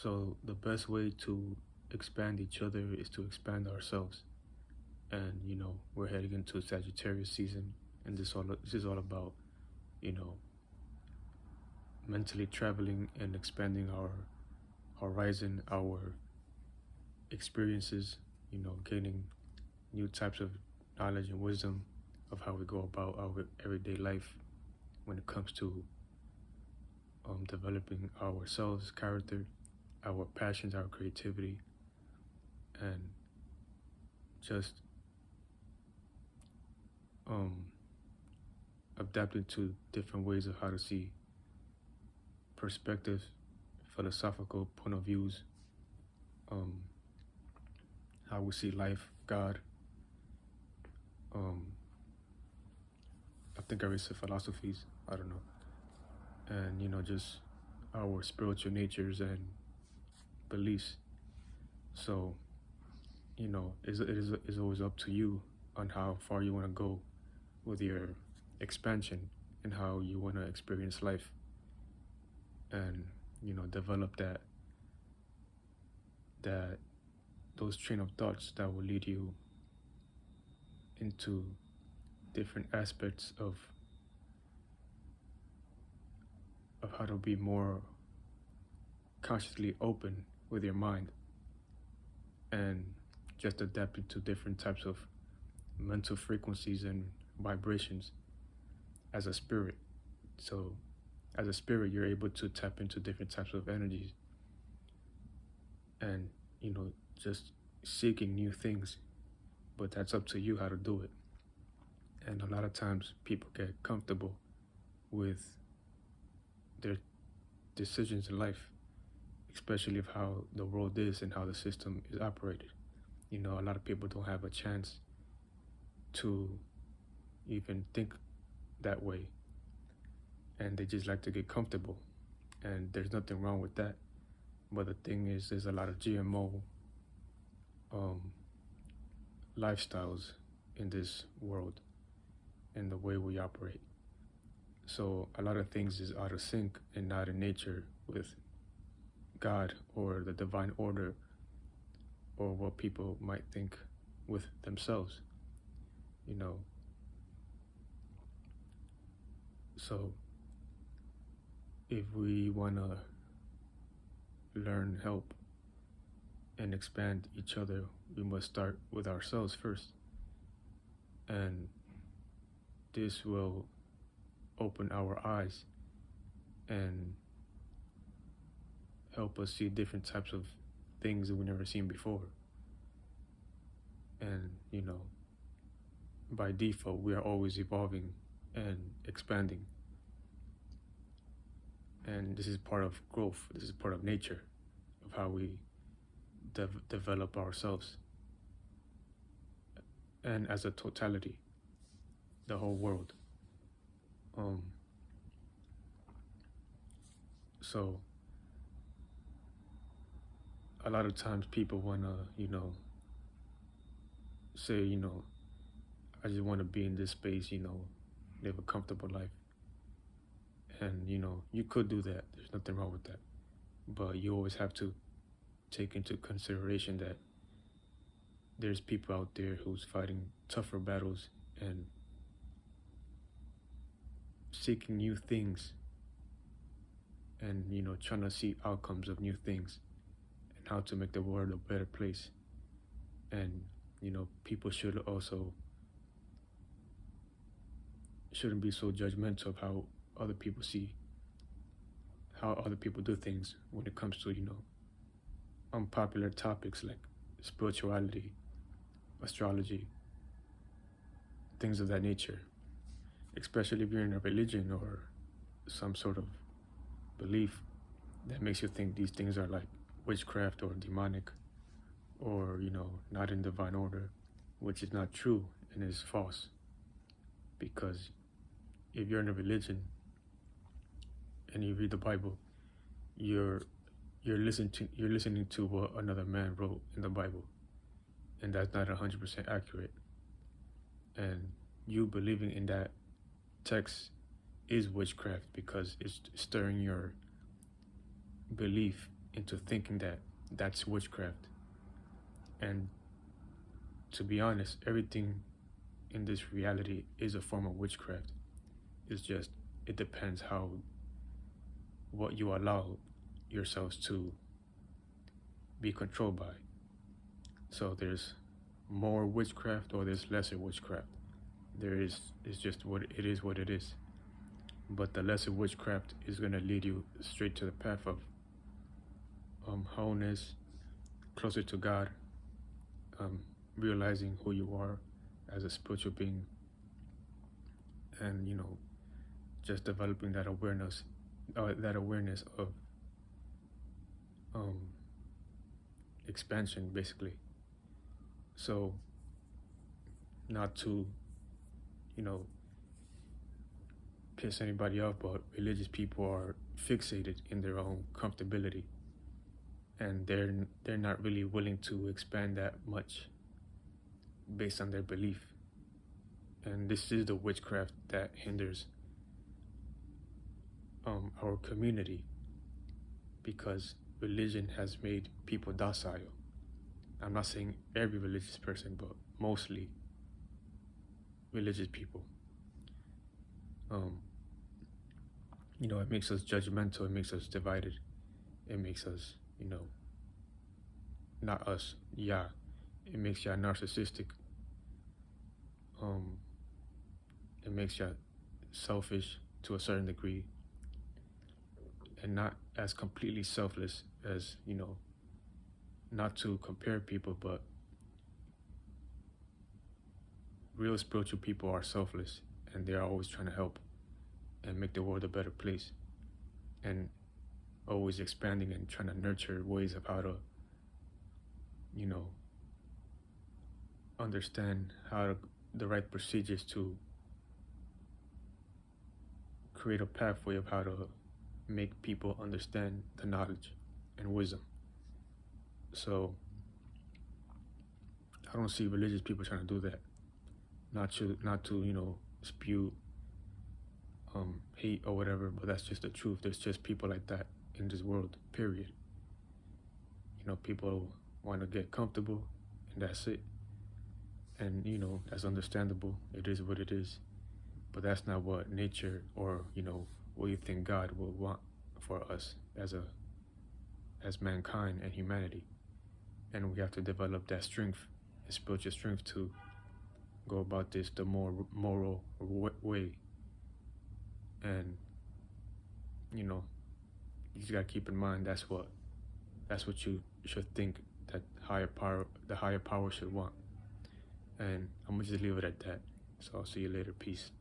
So the best way to expand each other is to expand ourselves. And we're heading into Sagittarius season, and this is all about you know mentally traveling and expanding our horizon, our experiences, gaining new types of knowledge and wisdom of how we go about our everyday life when it comes to developing ourselves, character, our passions, our creativity, and just um, adapting to different ways of how to see perspectives, philosophical point of views, um, how we see life, God. I think I already said philosophies. I don't know, and just our spiritual natures and beliefs. So it is always up to you on how far you want to go with your expansion and how you want to experience life, and develop that those train of thoughts that will lead you into different aspects of how to be more consciously open with your mind, and just adapting to different types of mental frequencies and vibrations as a spirit. So as a spirit, you're able to tap into different types of energies, and just seeking new things, but that's up to you how to do it. And a lot of times people get comfortable with their decisions in life, especially of how the world is and how the system is operated. A lot of people don't have a chance to even think that way, and they just like to get comfortable, and there's nothing wrong with that. But the thing is, there's a lot of GMO lifestyles in this world and the way we operate. So a lot of things is out of sync and not in nature with God or the divine order, or what people might think with themselves. So if we want to learn, help, and expand each other, we must start with ourselves first. And this will open our eyes and help us see different types of things that we've never seen before. And by default, we are always evolving and expanding. And this is part of growth. This is part of nature, of how we develop ourselves. And as a totality, the whole world. So a lot of times people want to, say, I just want to be in this space, live a comfortable life. And, you could do that. There's nothing wrong with that. But you always have to take into consideration that there's people out there who's fighting tougher battles and seeking new things, and, trying to see outcomes of new things and how to make the world a better place. And, people shouldn't be so judgmental of how other people how other people do things when it comes to, unpopular topics like spirituality, astrology, things of that nature, especially if you're in a religion or some sort of belief that makes you think these things are like witchcraft or demonic, or, not in divine order, which is not true and is false. Because if you're in a religion and you read the Bible, you're listening to what another man wrote in the Bible, and that's not 100% accurate. And you believing in that text is witchcraft, because it's stirring your belief into thinking that that's witchcraft. And to be honest, everything in this reality is a form of witchcraft. It's just, it depends what you allow yourselves to be controlled by. So there's more witchcraft or there's lesser witchcraft. It's just what it is. But the lesser witchcraft is going to lead you straight to the path of wholeness, closer to God, realizing who you are as a spiritual being, and just developing that awareness of expansion, basically. So, not to piss anybody off, but religious people are fixated in their own comfortability, and they're not really willing to expand that much based on their belief. And this is the witchcraft that hinders our community, because religion has made people docile. I'm not saying every religious person, but mostly religious people. It makes us judgmental, it makes us divided, it makes us, not us, yeah, it makes you narcissistic, it makes you selfish to a certain degree, and not as completely selfless as, not to compare people, but real spiritual people are selfless, and they're always trying to help and make the world a better place, and always expanding and trying to nurture ways of how to, understand the right procedures to create a pathway of how to make people understand the knowledge and wisdom. So I don't see religious people trying to do that. Not to spew hate or whatever, but that's just the truth. There's just people like that in this world, period. People want to get comfortable, and that's it. And that's understandable. It is what it is. But that's not what nature or what you think God will want for us as mankind and humanity. And we have to develop that strength, and spiritual strength, to go about this the more moral way. And you just gotta keep in mind that's what you should think that the higher power should want. And I'm gonna just leave it at that. So I'll see you later. Peace.